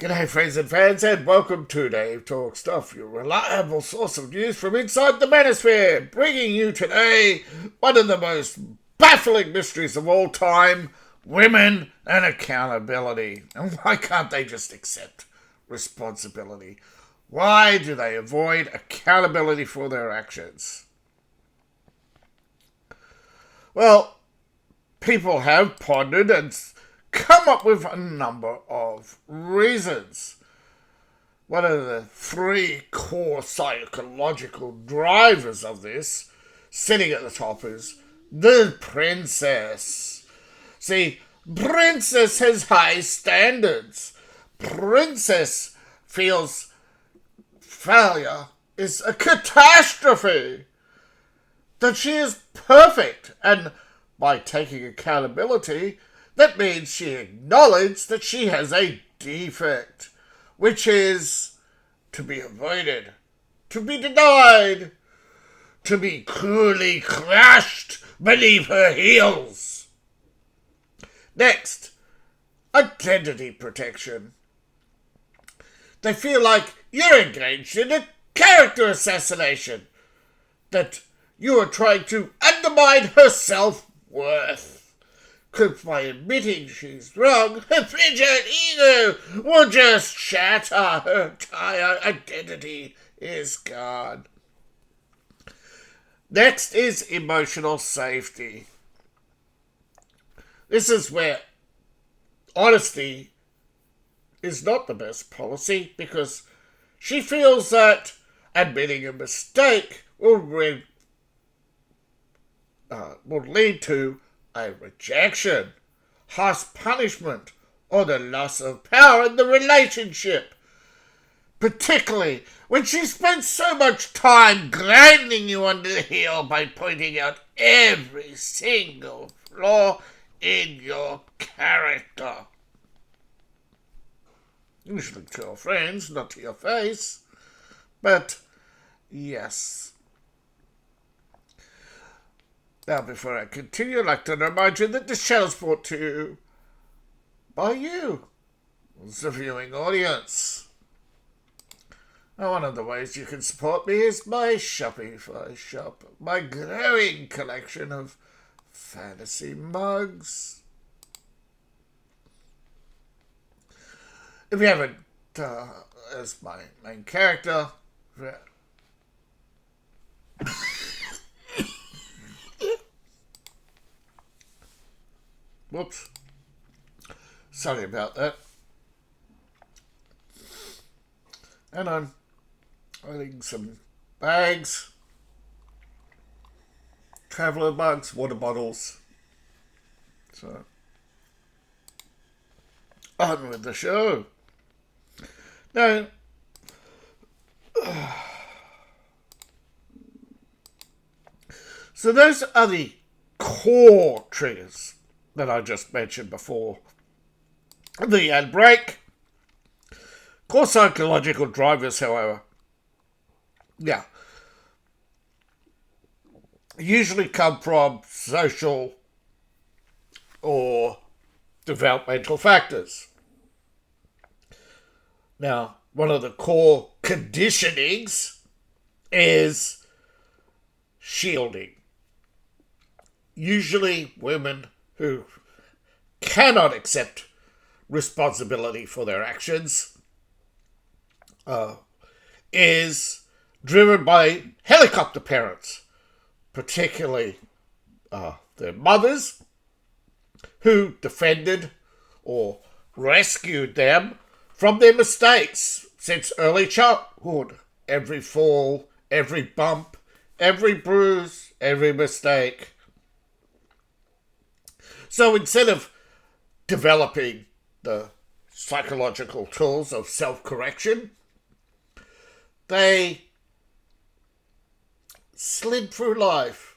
G'day friends and fans, and welcome to Dave Talk Stuff, your reliable source of news from inside the manosphere, bringing you today one of the most baffling mysteries of all time, women and accountability. And why can't they just accept responsibility? Why do they avoid accountability for their actions? Well, people have pondered and come up with a number of reasons. One of the three core psychological drivers of this, sitting at the top, is the princess. See, princess has high standards. Princess feels failure is a catastrophe. That she is perfect, and by taking accountability, that means she acknowledged that she has a defect, which is to be avoided, to be denied, to be cruelly crushed beneath her heels. Next, identity protection. They feel like you're engaged in a character assassination, that you are trying to undermine her self-worth. Because by admitting she's wrong, her frigid ego will just shatter. Her entire identity is gone. Next is emotional safety. This is where honesty is not the best policy, because she feels that admitting a mistake will lead to a rejection, harsh punishment, or the loss of power in the relationship. Particularly when she spends so much time grinding you under the heel by pointing out every single flaw in your character. Usually to your friends, not to your face. But, yes. Now, before I continue, I'd like to remind you that this channel is brought to you by you, the viewing audience. Now, one of the ways you can support me is my Shopify shop, my growing collection of fantasy mugs. If you haven't, as my main character, whoops. Sorry about that. And I'm adding some bags, traveller mugs, water bottles. So, on with the show. Now, so those are the core triggers that I just mentioned before the ad break. Core psychological drivers, however, usually come from social or developmental factors. Now, one of the core conditionings is shielding. Usually women who cannot accept responsibility for their actions is driven by helicopter parents, particularly their mothers, who defended or rescued them from their mistakes since early childhood. Every fall, every bump, every bruise, every mistake. So instead of developing the psychological tools of self-correction, they slid through life.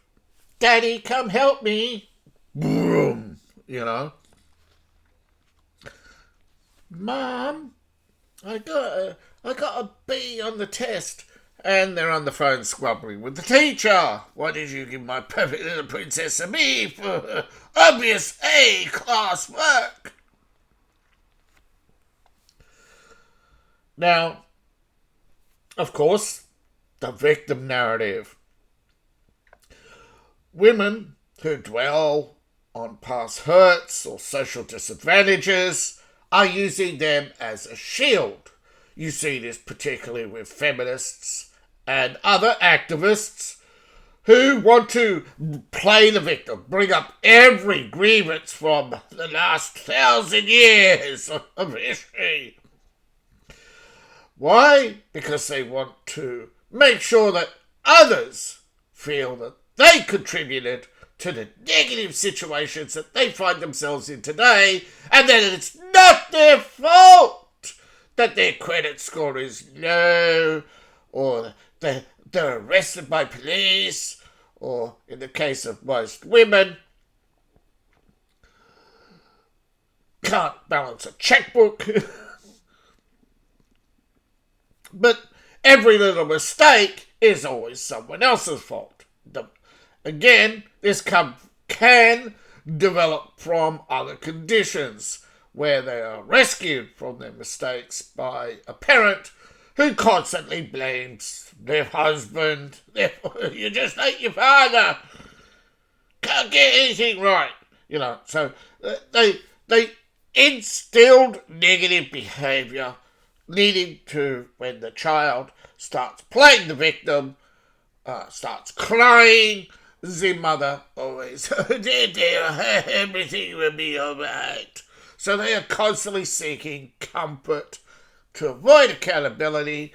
Daddy, come help me. Boom, Mom, I got a B on the test. And they're on the phone squabbling with the teacher. Why did you give my perfect little princess a B for her obvious A-class work? Now, of course, the victim narrative. Women who dwell on past hurts or social disadvantages are using them as a shield. You see this particularly with feminists and other activists who want to play the victim, bring up every grievance from the last 1,000 years of history. Why? Because they want to make sure that others feel that they contributed to the negative situations that they find themselves in today, and that it's not their fault that their credit score is low, or they're arrested by police, or in the case of most women, can't balance a checkbook. But every little mistake is always someone else's fault. Again, this can develop from other conditions where they are rescued from their mistakes by a parent who constantly blames their husband. You just hate your father. Can't get anything right. So they instilled negative behaviour, leading to when the child starts playing the victim, starts crying, the mother always, oh dear, everything will be all right. So they are constantly seeking comfort to avoid accountability,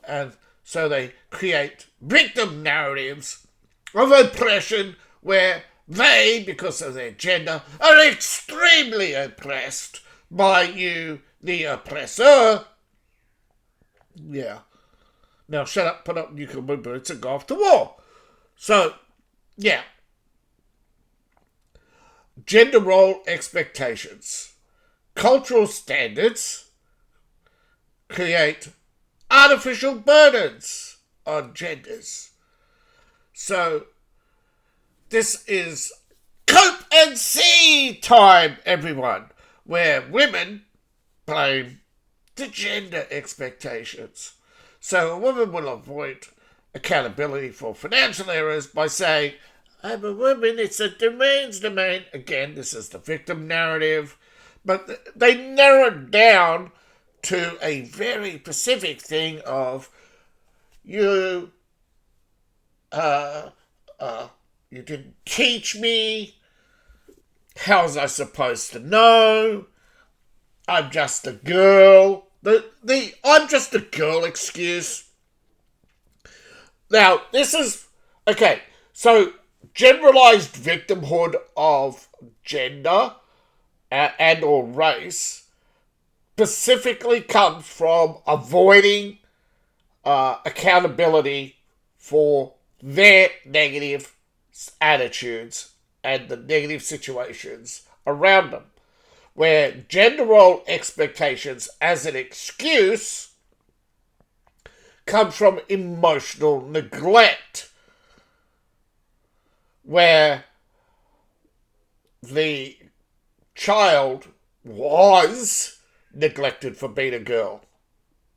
and so they create victim narratives of oppression where they, because of their gender, are extremely oppressed by you, the oppressor. Yeah. Now shut up, put up nuclear boots and go off to war. So, yeah. Gender role expectations. Cultural standards create artificial burdens on genders. So, this is cope and see time, everyone, where women blame the gender expectations. So a woman will avoid accountability for financial errors by saying, I'm a woman, it's a man's domain. Again, this is the victim narrative. But they narrow it down to a very specific thing of you didn't teach me. How's I supposed to know? I'm just a girl. The I'm just a girl excuse. Now, this is... Okay, so generalized victimhood of gender and or race specifically comes from avoiding accountability for their negative attitudes and the negative situations around them, where gender role expectations as an excuse comes from emotional neglect, where the child was neglected for being a girl.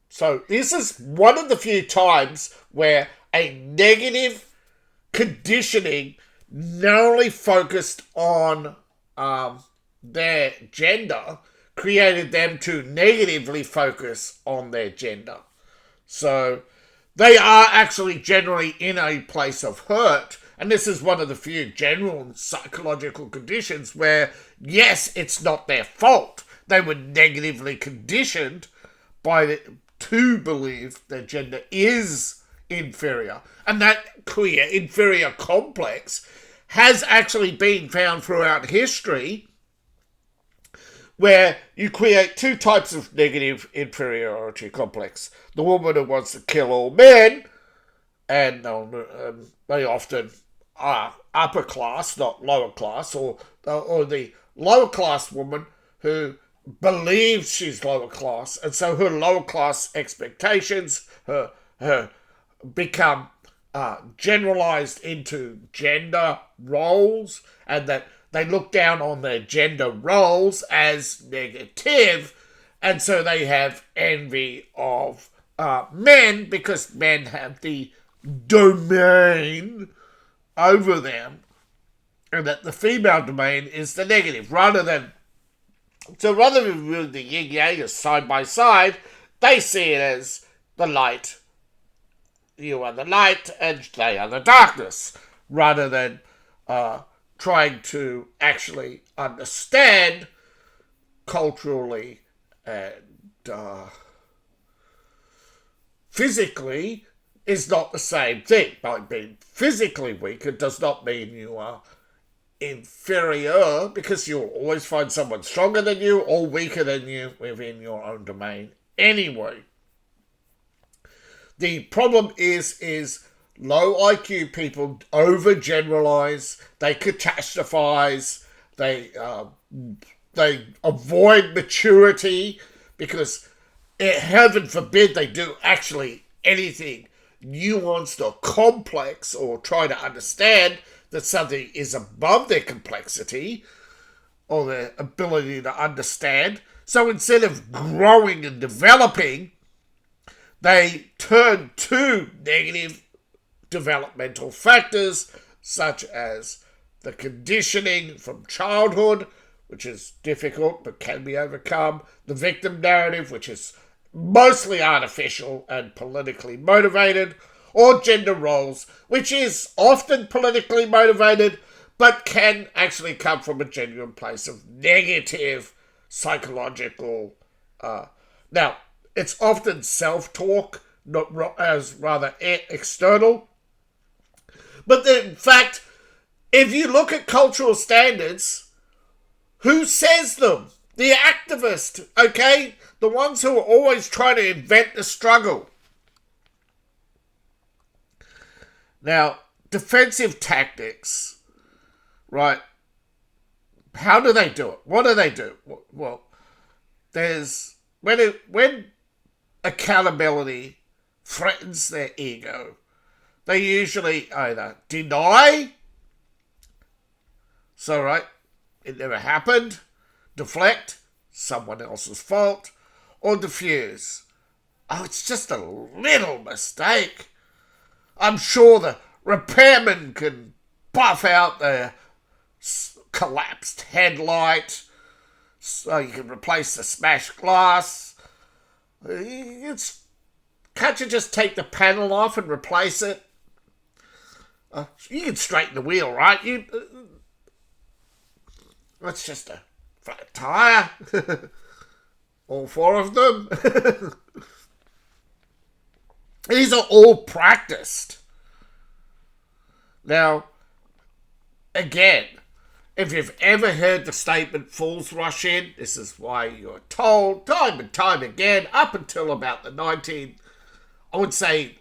So this is one of the few times where a negative conditioning not only focused on their gender, created them to negatively focus on their gender. So they are actually generally in a place of hurt, and this is one of the few general psychological conditions where, yes, it's not their fault. They were negatively conditioned to believe their gender is inferior. And that inferior complex has actually been found throughout history, where you create two types of negative inferiority complex. The woman who wants to kill all men, and they often are upper class, not lower class, or the lower class woman who believes she's lower class, and so her lower class expectations her become generalized into gender roles, and that they look down on their gender roles as negative, And so they have envy of men because men have the domain over them, and that the female domain is the negative. Rather than viewing the yin yang as side by side, they see it as the light. You are the light and they are the darkness, rather than trying to actually understand culturally and physically is not the same thing. By being physically weaker does not mean you are inferior, because you'll always find someone stronger than you or weaker than you within your own domain anyway. The problem is low IQ people overgeneralize, they catastrophize, they avoid maturity because heaven forbid they do actually anything nuanced or complex or try to understand that something is above their complexity or their ability to understand. So instead of growing and developing, they turn to negative developmental factors such as the conditioning from childhood, which is difficult but can be overcome, the victim narrative, which is mostly artificial and politically motivated, or gender roles, which is often politically motivated but can actually come from a genuine place of negative psychological. Now, it's often self-talk, not as rather external. But in fact, if you look at cultural standards, who says them? The activist, okay? The ones who are always trying to invent the struggle. Now, defensive tactics, right? How do they do it? What do they do? Well, there's when accountability threatens their ego, they usually either deny, so right, it never happened, deflect, someone else's fault, or diffuse. Oh, it's just a little mistake. I'm sure the repairman can buff out the collapsed headlight so you can replace the smashed glass. Can't you just take the panel off and replace it? You can straighten the wheel, right? That's just a flat tire. All four of them. These are all practiced. Now, again, if you've ever heard the statement fools rush in, this is why you're told time and time again, up until about the I would say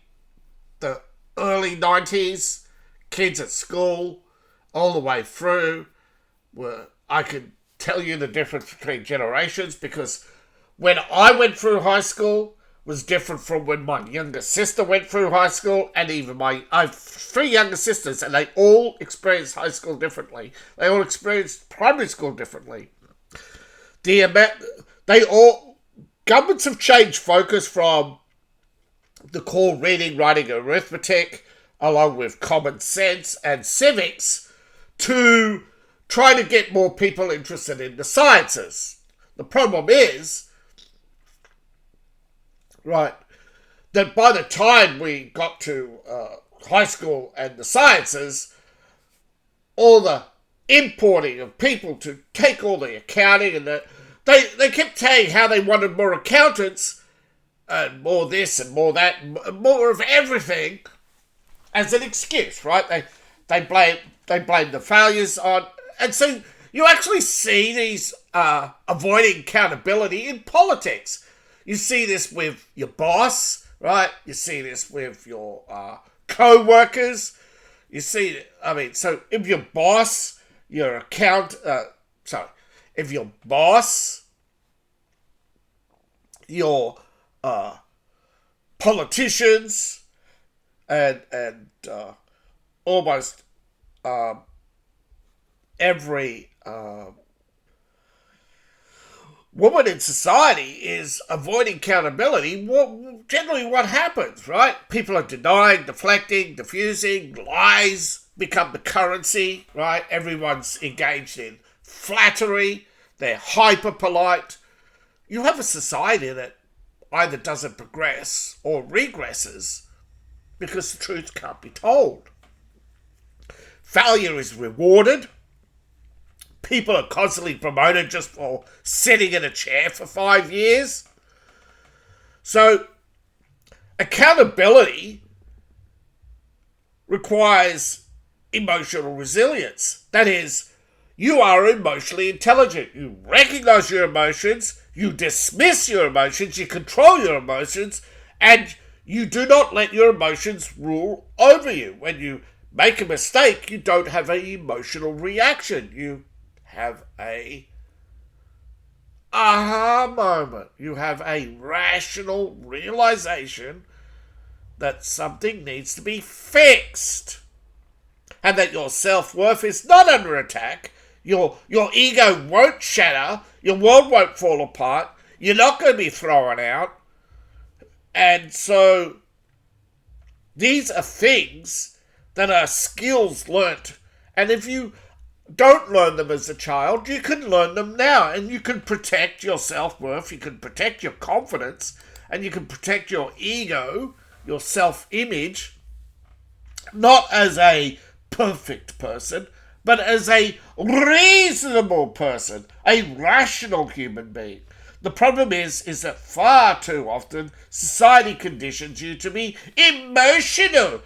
the early 90s, kids at school, all the way through, I could tell you the difference between generations, because when I went through high school was different from when my younger sister went through high school, and even I have three younger sisters, and they all experienced high school differently. They all experienced primary school differently. Governments have changed focus from the core reading, writing, and arithmetic, along with common sense and civics, to try to get more people interested in the sciences. The problem is, right, that by the time we got to high school and the sciences, all the importing of people to take all the accounting and they kept saying how they wanted more accountants and more this and more that and more of everything as an excuse, right? They blame the failures on, and so you actually see these avoiding accountability in politics. You see this with your boss, right? You see this with your co-workers. You see, so if your boss, if your boss, your politicians, and almost every woman in society is avoiding accountability, generally what happens, right? People are denying, deflecting, diffusing, lies become the currency, right? Everyone's engaged in flattery, they're hyper polite. You have a society that either doesn't progress or regresses because the truth can't be told. Failure is rewarded. People are constantly promoted just for sitting in a chair for 5 years. So, accountability requires emotional resilience. That is, you are emotionally intelligent. You recognize your emotions, you dismiss your emotions, you control your emotions, and you do not let your emotions rule over you. When you make a mistake, you don't have an emotional reaction. You have a aha moment. You have a rational realization that something needs to be fixed and that your self-worth is not under attack. Your ego won't shatter. Your world won't fall apart. You're not going to be thrown out. And so these are things that are skills learnt. And if you don't learn them as a child, you can learn them now, and you can protect your self-worth, you can protect your confidence, and you can protect your ego, your self-image, not as a perfect person, but as a reasonable person, a rational human being. The problem is that far too often society conditions you to be emotionally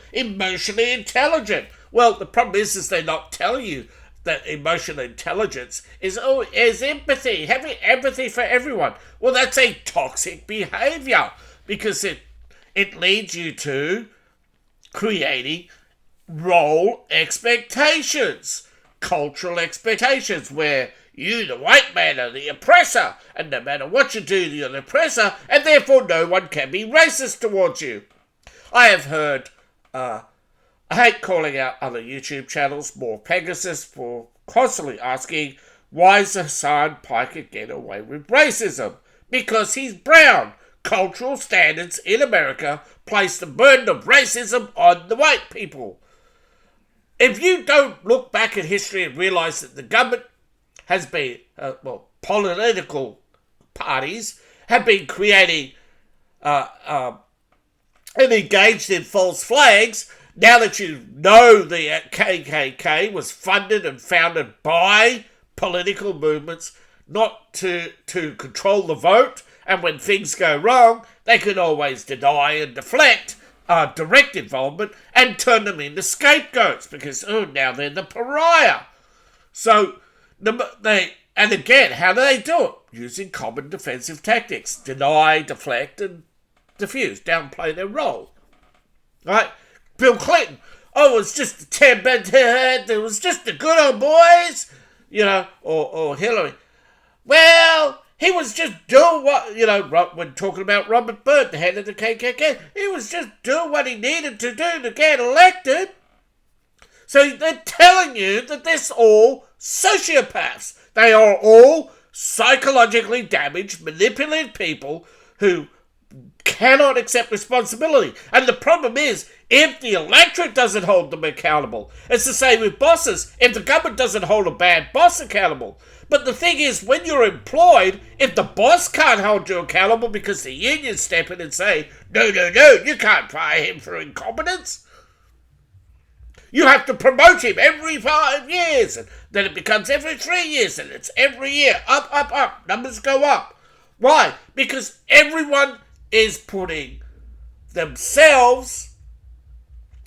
intelligent. Well, the problem is they're not telling you that emotional intelligence is empathy, having empathy for everyone. Well, that's a toxic behavior because it leads you to creating role expectations, cultural expectations, where you, the white man, are the oppressor, and no matter what you do, you're the oppressor, and therefore no one can be racist towards you. I have heard I hate calling out other YouTube channels, more Pegasus, for constantly asking, why does Hassan Piker get away with racism? Because he's brown. Cultural standards in America place the burden of racism on the white people. If you don't look back at history and realise that the government has been, political parties have been creating and engaged in false flags. Now that you know the KKK was funded and founded by political movements not to control the vote, and when things go wrong, they can always deny and deflect direct involvement and turn them into scapegoats because, now they're the pariah. So, and again, how do they do it? Using common defensive tactics. Deny, deflect, and diffuse, downplay their role. Right? Bill Clinton, it was just it was just the good old boys, or Hillary. Well, he was just doing what, when talking about Robert Byrd, the head of the KKK, he was just doing what he needed to do to get elected. So they're telling you that they're all sociopaths. They are all psychologically damaged, manipulative people who cannot accept responsibility. And the problem is, if the electorate doesn't hold them accountable, it's the same with bosses. If the government doesn't hold a bad boss accountable. But the thing is, when you're employed, if the boss can't hold you accountable because the unions step in and say, no, you can't fire him for incompetence. You have to promote him every 5 years, and then it becomes every 3 years, and it's every year, up, numbers go up. Why? Because everyone is putting themselves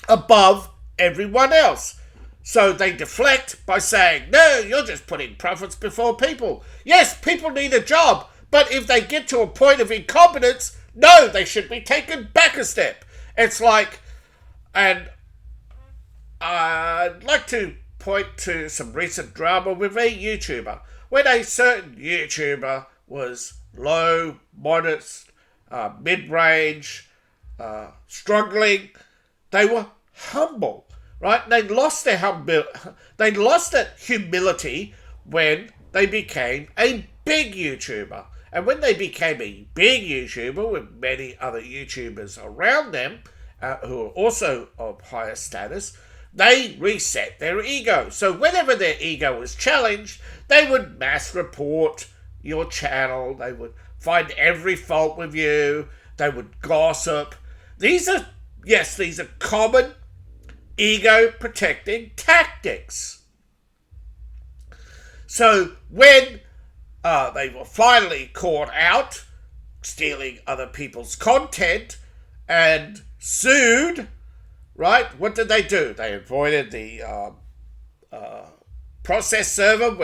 above everyone else. So they deflect by saying, no, you're just putting profits before people. Yes, people need a job, but if they get to a point of incompetence, no, they should be taken back a step. It's like, and I'd like to point to some recent drama with a YouTuber, when a certain YouTuber was low, modest, mid-range, struggling. They were humble, right? They lost their humility when they became a big YouTuber. And when they became a big YouTuber with many other YouTubers around them who are also of higher status, they reset their ego. So whenever their ego was challenged, they would mass report your channel. They would find every fault with you. They would gossip. These are common ego protecting tactics. So when they were finally caught out stealing other people's content and sued, right? What did they do? They avoided the process server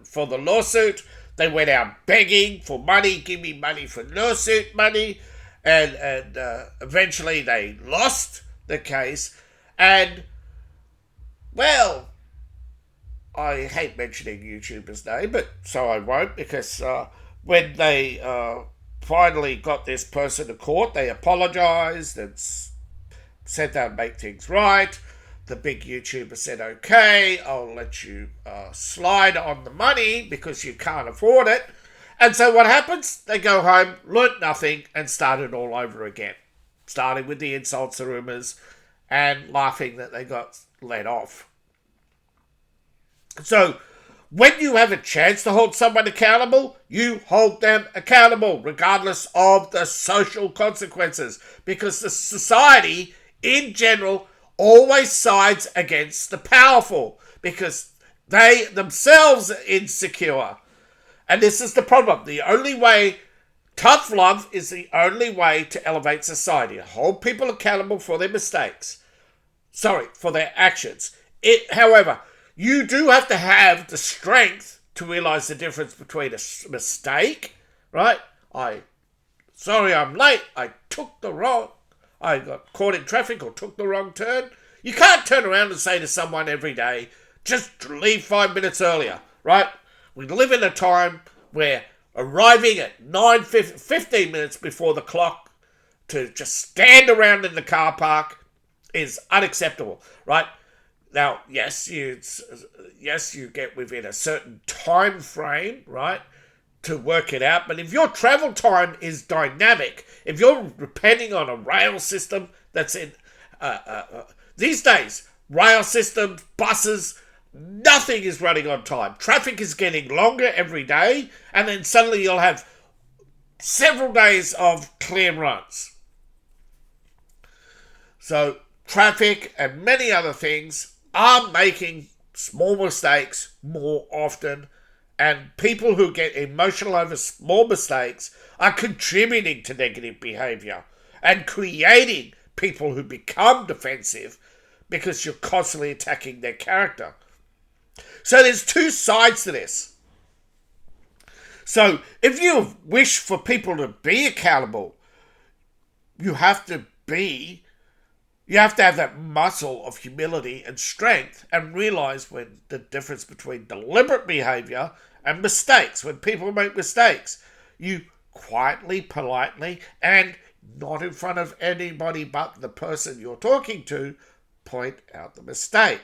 for the lawsuit. They went out begging for money. Give me money for lawsuit money. And eventually they lost the case. And, well, I hate mentioning YouTuber's name, but so I won't, because when they finally got this person to court, they apologised and said they'd make things right. The big YouTuber said, okay, I'll let you slide on the money because you can't afford it. And so what happens? They go home, learnt nothing, and started all over again. Starting with the insults, the rumours, and laughing that they got let off. So, when you have a chance to hold someone accountable, you hold them accountable, regardless of the social consequences. Because the society, in general, always sides against the powerful, because they themselves are insecure. And this is the problem. The only way, tough love is the only way to elevate society. Hold people accountable for their mistakes. For their actions. However, you do have to have the strength to realise the difference between a mistake, right? Sorry I'm late. I got caught in traffic or took the wrong turn. You can't turn around and say to someone every day, just leave 5 minutes earlier, right? We live in a time where arriving at 15 minutes before the clock to just stand around in the car park is unacceptable, right? Now, yes, you get within a certain time frame, right, to work it out. But if your travel time is dynamic, if you're depending on a rail system that's in these days, rail systems, buses, nothing is running on time. Traffic is getting longer every day, and then suddenly you'll have several days of clear runs. So traffic and many other things are making small mistakes more often, and people who get emotional over small mistakes are contributing to negative behaviour and creating people who become defensive because you're constantly attacking their character. So there's two sides to this. So if you wish for people to be accountable, you have to have that muscle of humility and strength and realise when the difference between deliberate behaviour and mistakes. When people make mistakes, you quietly, politely, and not in front of anybody but the person you're talking to, point out the mistake.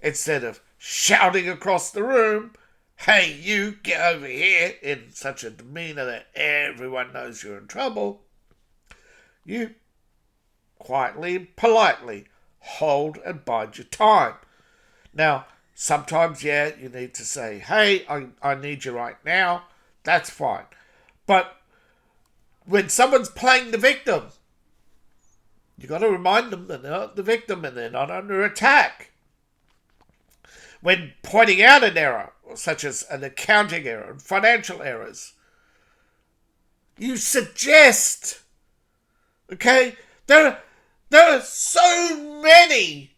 Instead of shouting across the room, hey, you get over here, in such a demeanour that everyone knows you're in trouble, you quietly and politely hold and bide your time. Now, sometimes, you need to say, hey, I need you right now. That's fine. But when someone's playing the victim, you got to remind them that they're not the victim and they're not under attack. When pointing out an error, such as an accounting error and financial errors, you suggest, okay, there are so many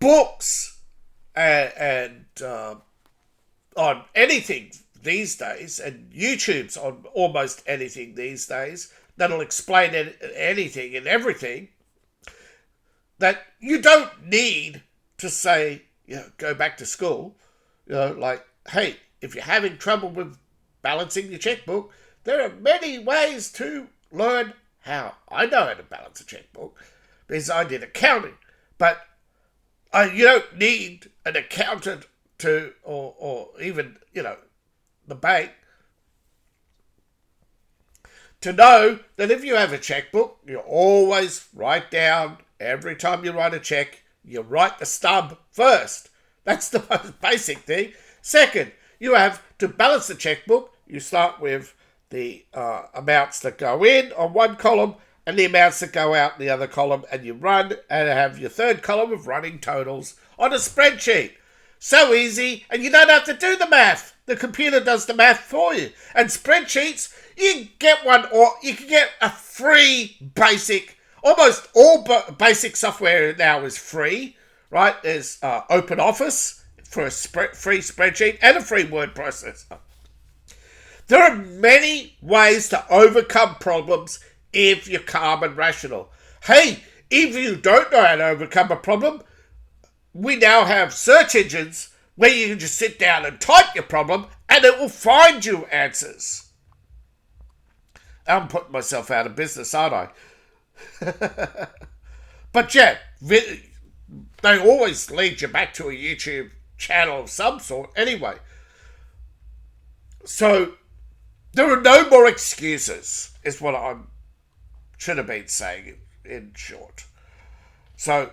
books and on anything these days, and YouTube's on almost anything these days, that'll explain anything and everything, that you don't need to say, go back to school. Like, hey, if you're having trouble with balancing your checkbook, there are many ways to learn how. I know how to balance a checkbook because I did accounting, but you don't need an accountant to, or even, the bank to know that if you have a checkbook, you always write down, every time you write a check, you write the stub first. That's the most basic thing. Second, you have to balance the checkbook. You start with the amounts that go in on one column and the amounts that go out in the other column, and you run and have your third column of running totals on a spreadsheet. So easy, and you don't have to do the math. The computer does the math for you. And spreadsheets, you can get one, or you can get a free basic. Almost all basic software now is free, right? There's OpenOffice for a free spreadsheet and a free word processor. There are many ways to overcome problems if you're calm and rational. Hey, if you don't know how to overcome a problem, we now have search engines where you can just sit down and type your problem and it will find you answers. I'm putting myself out of business, aren't I? But yeah, they always lead you back to a YouTube channel of some sort anyway. So there are no more excuses, is what I should have been saying in short. So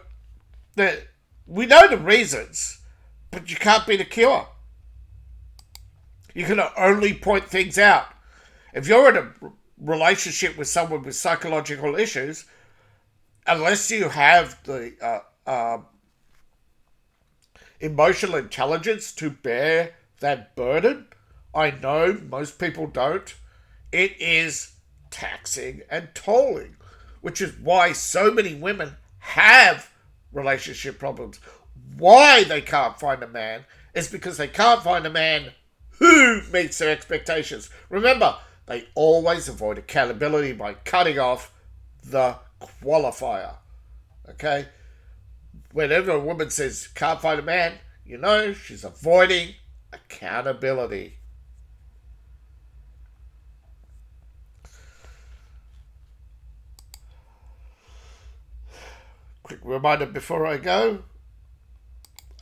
we know the reasons, but you can't be the cure. You can only point things out. If you're in a relationship with someone with psychological issues, unless you have the emotional intelligence to bear that burden, I know most people don't, it is taxing and tolling, which is why so many women have relationship problems. Why they can't find a man is because they can't find a man who meets their expectations. Remember, they always avoid accountability by cutting off the qualifier. Okay? Whenever a woman says can't find a man, you know she's avoiding accountability. Quick reminder before I go.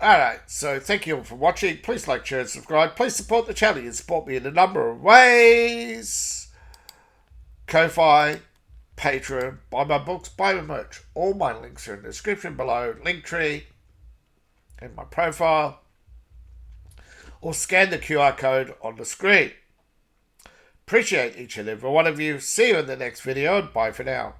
Alright, so thank you all for watching. Please like, share, and subscribe. Please support the channel. You can support me in a number of ways. Ko-Fi, Patreon, buy my books, buy my merch. All my links are in the description below. Linktree, and my profile. Or scan the QR code on the screen. Appreciate each and every one of you. See you in the next video, and bye for now.